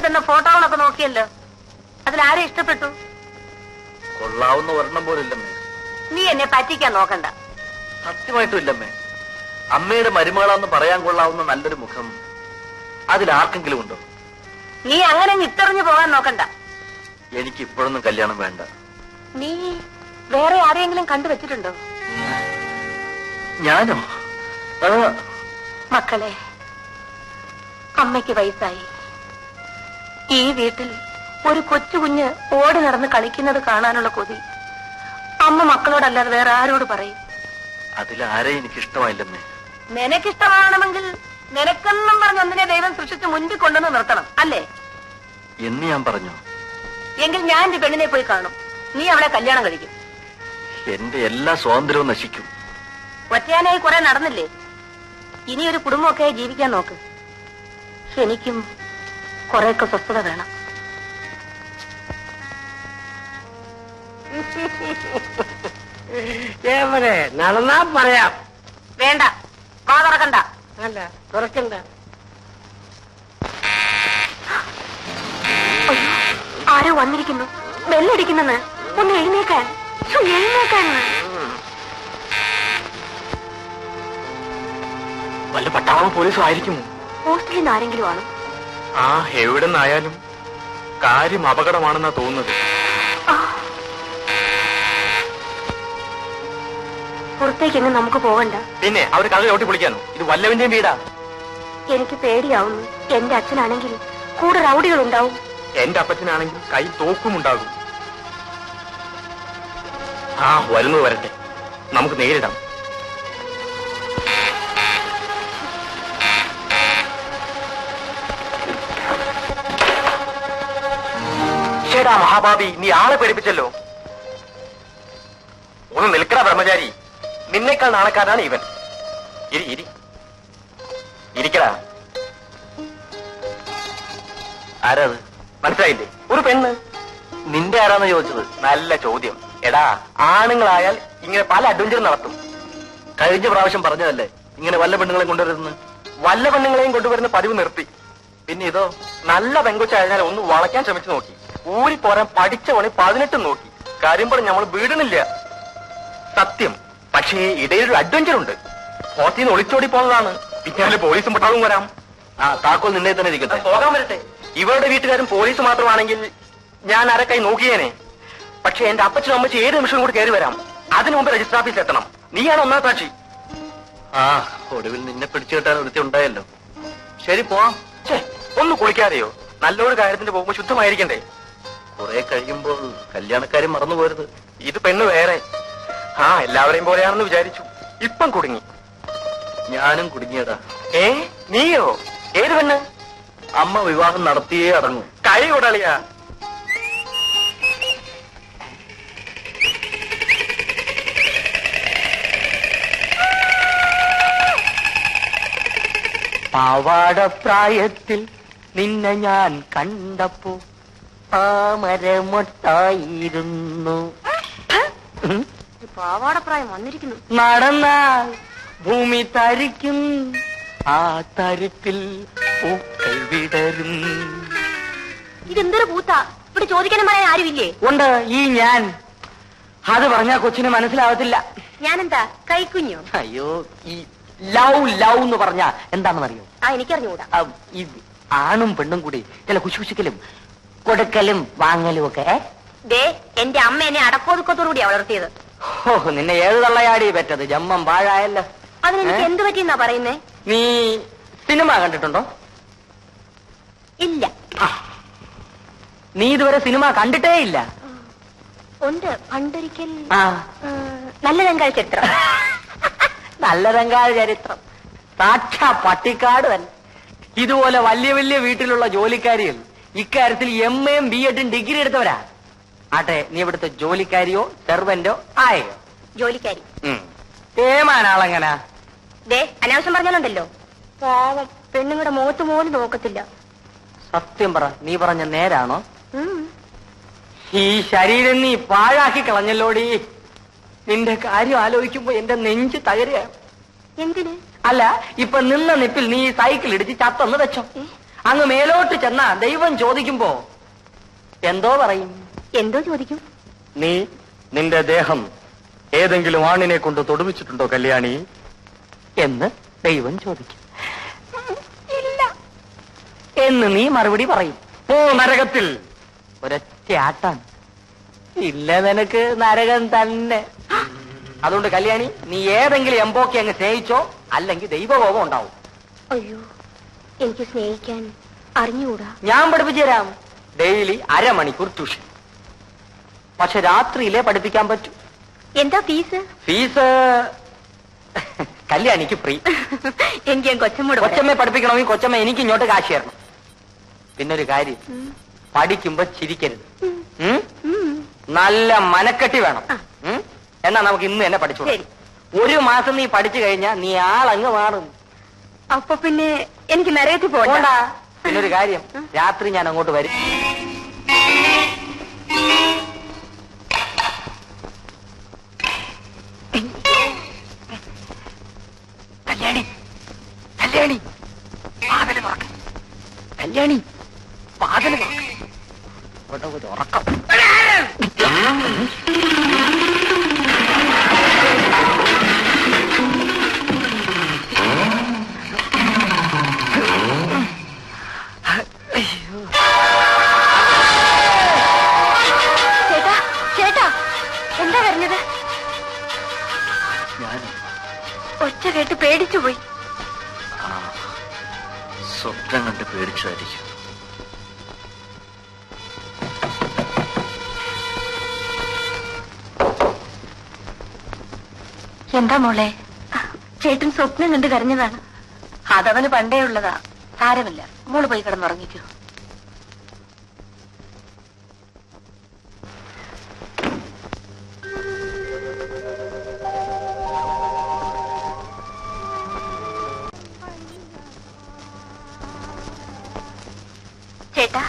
തന്ന ഫോട്ടോകളൊക്കെ നോക്കിയല്ലോ, അതിലാരെ ഇഷ്ടപ്പെട്ടു? കൊള്ളാവുന്ന ഒരെണ്ണം പോലില്ലമ്മേ. നീ എന്നെ പറ്റിക്കാൻ നോക്കണ്ട. സത്യമായിട്ടും ഇല്ലമ്മേ. അമ്മയുടെ മരുമകളാന്ന് പറയാൻ കൊള്ളാവുന്ന നല്ലൊരു മുഖം അതിലാർക്കെങ്കിലും ഉണ്ടോ? നീ അങ്ങനെ ഇട്ടെറിഞ്ഞു പോകാൻ നോക്കണ്ട. എനിക്ക് ഇപ്പോഴൊന്നും കല്യാണം വേണ്ട. നീ വേറെ ആരെയെങ്കിലും കണ്ടുവച്ചിട്ടുണ്ടോ? ഞാനോ? മക്കളെ, അമ്മയ്ക്ക് വയസ്സായി. ഈ വീട്ടിൽ ഒരു കൊച്ചു കുഞ്ഞ് ഓടി നടന്ന് കളിക്കുന്നത് കാണാനുള്ള കൊതി അമ്മ മക്കളോടല്ലാതെ വേറെ ആരോട് പറയും? അതിലാരെ എനിക്കിഷ്ടമായില്ലമ്മേ. നിനക്കിഷ്ടമാണെങ്കിൽ നിനക്കെന്നും പറഞ്ഞ് ഒന്നിനെ ദൈവം സൃഷ്ടിച്ച് മുൻപിൽ കൊണ്ടുവന്ന് നിർത്തണം, അല്ലേ? എന്ന് ഞാൻ പറഞ്ഞു. എങ്കിൽ ഞാൻ എന്റെ പെണ്ണിനെ പോയി കാണും. നീ അവളെ കല്യാണം കഴിക്കും. എന്റെ എല്ലാ സ്വാതന്ത്ര്യവും നശിക്കും. ഒറ്റയാനായി കുറെ നടന്നില്ലേ? ഇനി ഒരു കുടുംബമൊക്കെ ജീവിക്കാൻ നോക്ക്. എനിക്കും കുറെയൊക്കെ സ്വസ്ഥത വേണം. നടന്നാ പറയാം. വേണ്ട, വാ തുറക്കണ്ട. അല്ല, തുറക്കണ്ട. ആരോ വന്നിരിക്കുന്നു. ബെല്ലടിക്കുന്നെന്ന്. ഒന്ന് എഴുന്നേക്കാൻ, എഴുന്നേക്കാൻ. വല്ല പട്ടാളം പോലീസും ആയിരിക്കുമോ? ഹോസ്റ്റലിൽ നിന്ന് ആരെങ്കിലും ആണ്. ആ, എവിടെ നിന്നായാലും കാര്യം അപകടമാണെന്നാ തോന്നുന്നത്. പുറത്തേക്കെങ്ങും നമുക്ക് പോകണ്ട. പിന്നെ അവര് കഥ ചോട്ടി പൊളിക്കാനോ? ഇത് വല്ലവന്റെയും വീടാ. എനിക്ക് പേടിയാവുന്നു. എന്റെ അച്ഛനാണെങ്കിൽ കൂടെ റൗഡികൾ ഉണ്ടാവും. എന്റെ അപ്പച്ചനാണെങ്കിൽ കൈ തോക്കുമുണ്ടാകും. ആ, വരുന്നത് വരട്ടെ, നമുക്ക് നേരിടാം. ചേടാ മഹാഭാവി, നീ ആളെ പേടിപ്പിച്ചല്ലോ. ഒന്ന് നിൽക്കടാ ബ്രഹ്മചാരി, നിന്നേക്കാൾ നാണക്കാരനാണ് ഇവൻ. ഇരിക്കടാ. ആരാത്? മനസ്സിലായില്ലേ? ഒരു പെണ്ണ്. നിന്റെ ആരാന്ന് ചോദിച്ചത്? നല്ല ചോദ്യം. എടാ, ആണുങ്ങളായാൽ ഇങ്ങനെ പല അഡ്വഞ്ചറും നടത്തും. കഴിഞ്ഞ പ്രാവശ്യം പറഞ്ഞതല്ലേ ഇങ്ങനെ വല്ല പെണ്ണുങ്ങളെയും കൊണ്ടുവരുന്നു. വല്ല പെണ്ണുങ്ങളെയും കൊണ്ടുവരുന്ന പതിവ് നിർത്തി. പിന്നെ ഇതോ, നല്ല പെങ്കൊച്ചായതിനാൽ ഒന്ന് വളയ്ക്കാൻ ശ്രമിച്ചു നോക്കി. ഊരി പോരാൻ പഠിച്ച പണി 18 നോക്കി. കാര്യം പറഞ്ഞ് നമ്മൾ വീടുന്നില്ല. സത്യം. പക്ഷേ ഇടയിലൊരു അഡ്വഞ്ചർ ഉണ്ട്. ഹോസ്റ്റലിൽ നിന്ന് ഒളിച്ചോടി പോകുന്നതാണ്. പിന്നെ പോലീസും പട്ടാളവും വരാം. ആ, താക്കോൽ നിന്നെ തന്നെ ഇരിക്കട്ടെ. പോകാൻ വരട്ടെ. ഇവരുടെ വീട്ടുകാരും പോലീസ് മാത്രമാണെങ്കിൽ ഞാൻ അരക്കായി നോക്കിയേനെ. പക്ഷെ എന്റെ അപ്പച്ചനും അമ്മച്ചും ഏത് നിമിഷവും കൂടി കയറി വരാം. അതിനു മുമ്പ് രജിസ്റ്റർ ഓഫീസിൽ എത്തണം. നീയാണ് ഒന്നാം സാക്ഷി. ആ, ഒടുവിൽ നിന്നെ പിടിച്ചു കെട്ടാൻ ഒരുത്തി ഉണ്ടായല്ലോ. ശരി, പോവാം. ഒന്ന് കുളിക്കാതെയോ? നല്ലൊരു കാര്യത്തിന് പോകുമ്പോ ശുദ്ധമായിരിക്കണ്ടേ? കുറെ കഴിയുമ്പോൾ കല്യാണക്കാരും മറന്നു പോരുത്. ഇത് പെണ്ണ് വേറെ. ആ, എല്ലാവരെയും പോലെയാണെന്ന് വിചാരിച്ചു. ഇപ്പം കുടുങ്ങി. ഞാനും കുടുങ്ങിയടാ. നീയോ? ഏത് പെണ്ണ്? അമ്മ വിവാഹം നടത്തിയേ അടങ്ങും. കൈ കൊടളിയാ. പാവാടപ്രായത്തിൽ നിന്നെ ഞാൻ കണ്ടപ്പോ താമരമൊട്ടായിരുന്നു. പാവാടപ്രായം വന്നിരിക്കുന്നു. നടന്നാൽ ഭൂമി തരിക്കും, ആ തരിപ്പിൽ പൂക്കൾ വിടരും. ഇതെന്തൊരു പൂത്താ? ഇവിടെ ചോദിക്കാനും പറയാൻ ആരുമില്ലേ? ഉണ്ട്, ഈ ഞാൻ. അത് പറഞ്ഞാ കൊച്ചിന് മനസ്സിലാവത്തില്ല. ഞാനെന്താ കൈക്കുഞ്ഞോ? അയ്യോ, ഈ ലവ് ലവ് എന്ന് പറഞ്ഞാ എന്താണെന്നറിയോ? ആ, എനിക്കറിഞ്ഞൂടാ. ഈ ആണും പെണ്ണും കൂടി ചില കുശുകുശുക്കലും കൊടുക്കലും വാങ്ങലും ഒക്കെ. ദേ, എന്റെ അമ്മ എന്നെ അടക്കോതുക്കത്തോടുകൂടിയാ വളർത്തിയത്. ഓ, നിന്നെ ഏത് തള്ളയാടി പറ്റത്? ജമ്മം പാഴായല്ലോ. അതിനെനിക്ക് എന്ത് പറ്റിയെന്നാ പറയുന്നേ? നീ സിനിമ കണ്ടിട്ടുണ്ടോ? ഇല്ല. നീ ഇതുവരെ സിനിമ കണ്ടിട്ടേ ഇല്ല? ഉണ്ട്, പണ്ടൊരിക്കൽ. നല്ല രംഗാൾ ചരിത്രം. നല്ല രംഗാൾ ചരിത്രം സാക്ഷാ പട്ടിക്കാട് തന്നെ. ഇതുപോലെ വലിയ വലിയ വീട്ടിലുള്ള ജോലിക്കാരികൾ ഇക്കാര്യത്തിൽ MA യും BEd ഡിഗ്രി എടുത്തവരാ. ആട്ടെ, നീ ഇവിടുത്തെ ജോലിക്കാരിയോ സെർവന്റോ ആയോ? ജോലിക്കാരി. ഏമാനാളെങ്ങനാ? ദേ, അനാവശ്യം പറഞ്ഞാലുണ്ടല്ലോ. പാവം, പെണ്ണുങ്ങളുടെ മുഖത്ത് പോലും നോക്കത്തില്ല. സത്യം പറ, നീ പറഞ്ഞ നേരാണോ? ഈ ശരീരം നീ പാഴാക്കി കളഞ്ഞല്ലോടി. നിന്റെ കാര്യം ആലോചിക്കുമ്പോ എന്റെ നെഞ്ച് തകരുക. എന്തിന്? അല്ല, ഇപ്പൊ നിന്ന നിപ്പിൽ നീ സൈക്കിൾ ഇടിച്ച് ചത്തൊന്ന് വെച്ചോ. അങ്ങ് മേലോട്ട് ചെന്നാ ദൈവം ചോദിക്കുമ്പോ എന്തോ പറയും? എന്തോ ചോദിക്കും? നീ നിന്റെ ദേഹം ഏതെങ്കിലും ആണിനെ കൊണ്ട് തൊടുവിച്ചിട്ടുണ്ടോ കല്യാണി എന്ന് ദൈവം ചോദിക്കും. ഇല്ല എന്ന് നീ മറുപടി പറയും. ഓ നരകത്തിൽ. ഒരൊറ്റ ആട്ടാണ്. ഇല്ല, നിനക്ക് നരകം തന്നെ. അതുകൊണ്ട് കല്യാണി, നീ ഏതെങ്കിലും എംബോക്കെ അങ്ങ് സ്നേഹിച്ചോ, അല്ലെങ്കിൽ ദൈവകോപം ഉണ്ടാവും. അയ്യോ, എനിക്ക് സ്നേഹിക്കാൻ അറിഞ്ഞുകൂടാ. ഞാൻ പഠിപ്പിച്ചു തരാം. ഡെയിലി അരമണിക്കൂർ ട്യൂഷൻ. പക്ഷെ രാത്രിയിലേ പഠിപ്പിക്കാൻ പറ്റൂ. എന്താ ഫീസ്? Fees കല്യാണിക്ക് free. എനിക്ക് ഞാൻ കൊച്ചമ്മോട് കൊച്ചമ്മയെ പഠിപ്പിക്കണമെങ്കിൽ കൊച്ചമ്മ എനിക്ക് ഇങ്ങോട്ട് കാശ് തരണം. പിന്നൊരു കാര്യം, പഠിക്കുമ്പോ ചിരിക്കരുത്. നല്ല മനക്കെട്ടി വേണം. എന്നാ നമുക്ക് ഇന്ന് തന്നെ പഠിച്ചു. ഒരു മാസം നീ പഠിച്ചു കഴിഞ്ഞാ നീ ആളങ്ങ് മാറും. അപ്പൊ പിന്നെ എനിക്ക് നരകത്തിൽ പോകണ്ട. പിന്നൊരു കാര്യം, രാത്രി ഞാൻ അങ്ങോട്ട് വരും. കല്യാണി, കല്യാണി, വാതില് തുറക്ക്. കല്യാണി, വാതില് തുറക്ക്. ഇവിടെ ഒരു ഉറക്കം. ചേട്ടാ, ചേട്ടാ, എന്താ പറഞ്ഞത്? ഒച്ച കേട്ട് പേടിച്ചുപോയി. സ്വപ്നം കണ്ട് പേടിച്ചായിരിക്കും. എന്താ മോളെ? ചേട്ടൻ സ്വപ്നം കണ്ട് കരഞ്ഞതാണ്. അതവന് പണ്ടേ ഉള്ളതാ. സാരമില്ല, മോള് പോയി കിടന്നുറങ്ങിക്കോ. ചേട്ടാ,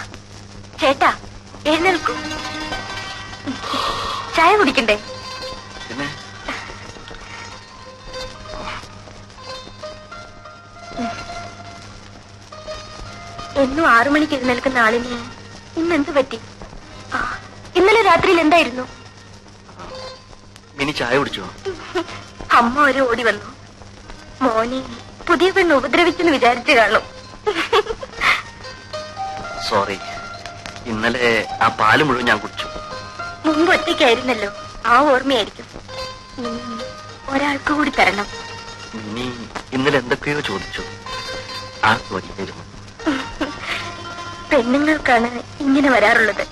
ചേട്ടാ, എഴുന്നേൽക്കൂ. ചായ കുടിക്കണ്ടേ? പിന്നെ എന്നും 6 മണിക്ക് എഴുന്നേൽക്കുന്ന ആളിന് ഇന്നെന്ത് പറ്റി? ഇന്നലെ രാത്രിയിൽ എന്തായിരുന്നു? മിനി ചായ കുടിച്ചോ? അമ്മ ഒരു ഓടി വന്നു. മോനെ പുതിയ പെണ്ണ് ഉപദ്രവിച്ചെന്ന് വിചാരിച്ചു കാണും. സോറി, ഇന്നലെ ആ പാല് മുഴുവൻ ഞാൻ കുടിച്ചു. മുമ്പ് ഒറ്റയ്ക്കായിരുന്നല്ലോ, ആ ഓർമ്മയായിരിക്കും. ഒരാൾക്ക് കൂടി തരണം. മിനി ഇന്നലെ എന്തൊക്കെയോ ചോദിച്ചു. ആ വരികയായിരുന്നു. പെണ്ണുങ്ങൾക്കാണ് ഇങ്ങനെ വരാറുള്ളത്.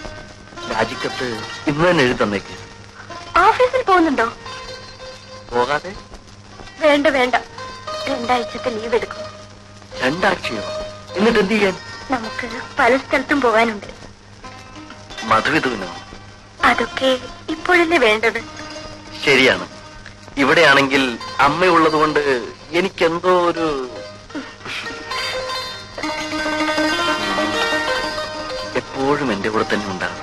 രാജിക്കത്ത് ഇന്ന് തന്നെ എഴുതി തന്നേക്ക്. ഓഫീസിൽ പോകുന്നുണ്ടോ? പോകാതെ? വേണ്ട വേണ്ട, 2 ആഴ്ചത്തെ ലീവ് എടുക്കും. 2 ആഴ്ചയോ? എന്നിട്ട് എന്ത് ചെയ്യാൻ? നമുക്ക് പല സ്ഥലത്തും പോകാനുണ്ട്. മധുവിധുവിനോ? അതൊക്കെ ഇപ്പോഴല്ലേ വേണ്ടത്. ശരിയാണ്. ഇവിടെയാണെങ്കിൽ അമ്മയുള്ളത് കൊണ്ട് എനിക്കെന്തോ ഒരു എപ്പോഴും എന്റെ കൂടെ തന്നെ ഉണ്ടാകും.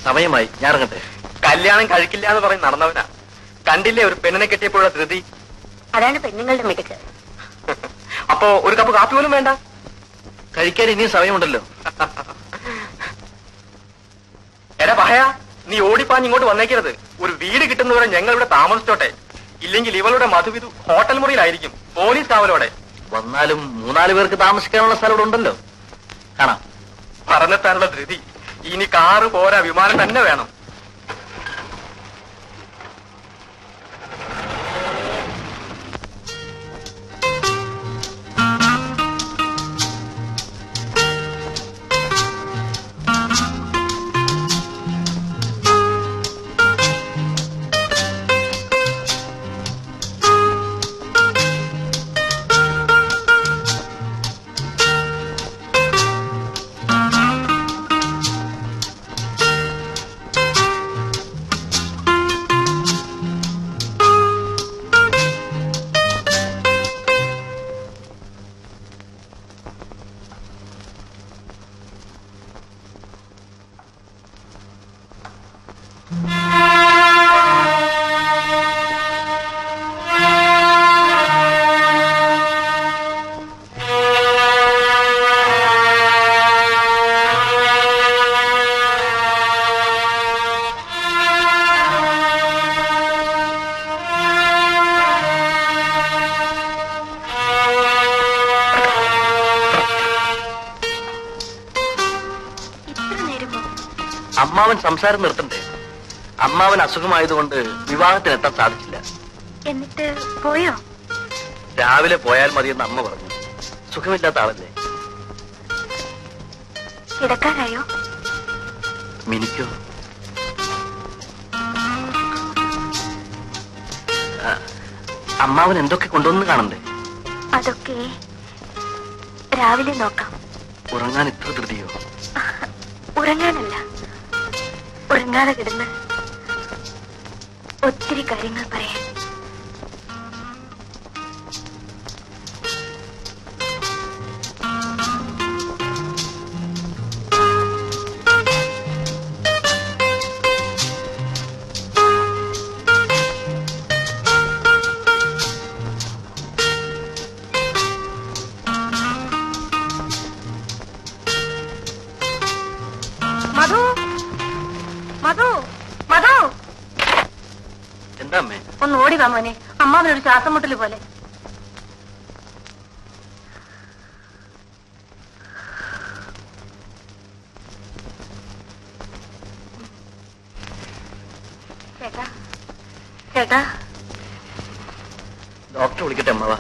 സമയമായി, ഞാൻ ഇറങ്ങട്ടെ. കല്യാണം കഴിക്കില്ല എന്ന് പറഞ്ഞ് നടന്നവനാ. കണ്ടില്ലേ ഒരു പെണ്ണിനെ കെട്ടിയപ്പോഴുള്ള ധൃതി? അതാണ് പെണ്ണുങ്ങളുടെ മിടുക്ക്. അപ്പോ ഒരു കപ്പ് കാപ്പി പോലും വേണ്ട? കഴിക്കാൻ ഇനിയും സമയമുണ്ടല്ലോ. എടാ പഹയ, നീ ഓടിപ്പാഞ്ഞ് ഇങ്ങോട്ട് വന്നേക്കരുത്. ഒരു വീട് കിട്ടുന്നവരെ ഞങ്ങൾ ഇവിടെ താമസിച്ചോട്ടെ. ഇല്ലെങ്കിൽ ഇവളുടെ മധുവിധു ഹോട്ടൽ മുറിയിലായിരിക്കും, പോലീസ് കാവലോടെ. വന്നാലും 3-4 പേർക്ക് താമസിക്കാനുള്ള സ്ഥലം ഇവിടെ ഉണ്ടല്ലോ. കാണാം. പറഞ്ഞെത്താനുള്ള ധൃതി. ഇനി കാറ് പോരാ, വിമാനം തന്നെ വേണം. അമ്മാവൻ സംസാരം നിർത്തണ്ടേ? അമ്മാവൻ അസുഖമായതുകൊണ്ട് വിവാഹത്തിനെത്താൻ സാധിച്ചില്ല. എന്നിട്ട് പോയോ? രാവിലെ പോയാൽ മതിയെന്ന് അമ്മ പറഞ്ഞു. സുഖമില്ലാത്ത ആളല്ലേ. കിടക്കാനായോ? മിനിക്കോ? അമ്മാവൻ എന്തൊക്കെ കൊണ്ടുവന്ന് കാണണ്ടേ? അതൊക്കെ രാവിലെ നോക്കാം. ഉറങ്ങാൻ ഇത്ര ധൃതിയോ? ഉറങ്ങാനല്ല, ഉറങ്ങാതെ കിടന്ന് ഒത്തിരി കാര്യങ്ങൾ പറയാൻ. മധു, മധു, മധു, എന്താ അമ്മേ? ഒന്ന് ഓടി വാ മോനെ. അമ്മാവനൊരു ശ്വാസം മുട്ടല് പോലെ. ചേട്ടാ, ചേട്ടാ, ഡോക്ടറെ വിളിക്കട്ടെ അമ്മാവ?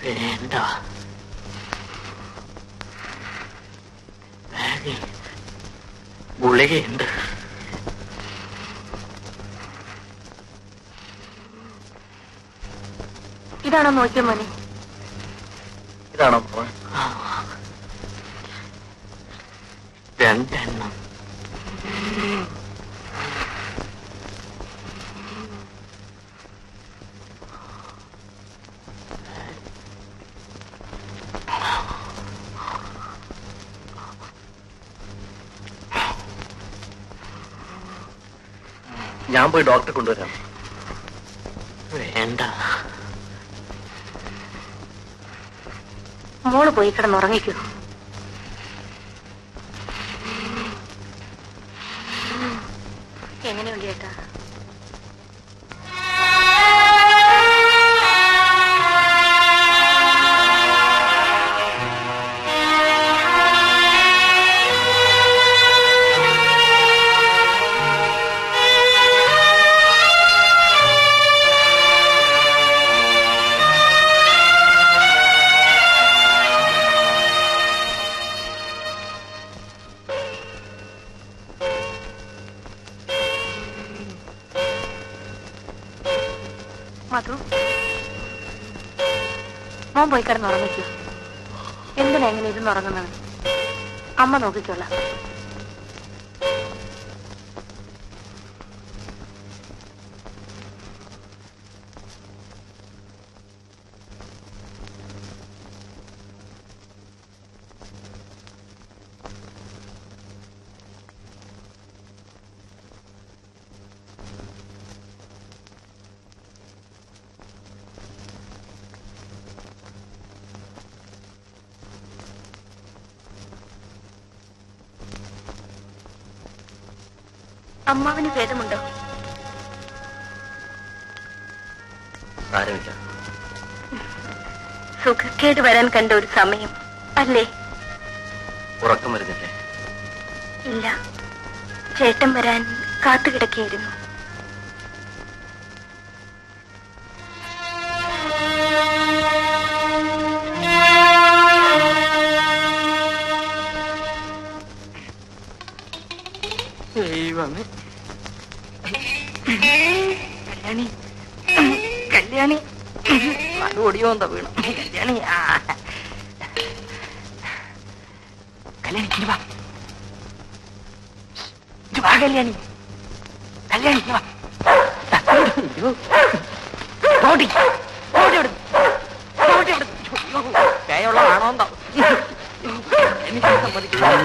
വേണ്ട, ഗുളികയുണ്ട്. ഇതാണോ നോക്കിയ മോനെ? ഇതാണോ അമ്മാവ? രണ്ടെണ്ണം. ഞാൻ പോയി ഡോക്ടറെ കൊണ്ടുവരാം. വേണ്ട, മോള് പോയി കിടന്നുറങ്ങിക്കൂ. എങ്ങനെയുണ്ട് ചേട്ടാ? മധു, മോൻ പോയി കിടന്നുറങ്ങിക്കൂ. എന്തിനാ എങ്ങനെ ഇരുന്നുറങ്ങുന്നത്? അമ്മ നോക്കിക്കോളാം. അമ്മാവിന് ഭേദമുണ്ടോ? സാരമില്ല. സുഖക്കേട് വരാൻ കണ്ട ഒരു സമയം അല്ലേ? ഉറക്കം വരുന്നില്ലേ? ഇല്ല, ചേട്ടൻ വരാൻ കാത്തുകിടക്കുകയായിരുന്നു. ദൈവമേ, കല്യാണി, കല്യാണി, അത് ഒടിയോന്താ വീണു. കല്യാണി, കല്യാണി ഇനി വാ, ഇനി വാ കല്യാണി, കല്യാണി ഇനി വാ. ഓടി ഓടി ഓടി ഓടി ഓടി പേയുള്ളതാണോ എന്താ? എനിക്ക് സമ്മതിക്കില്ല.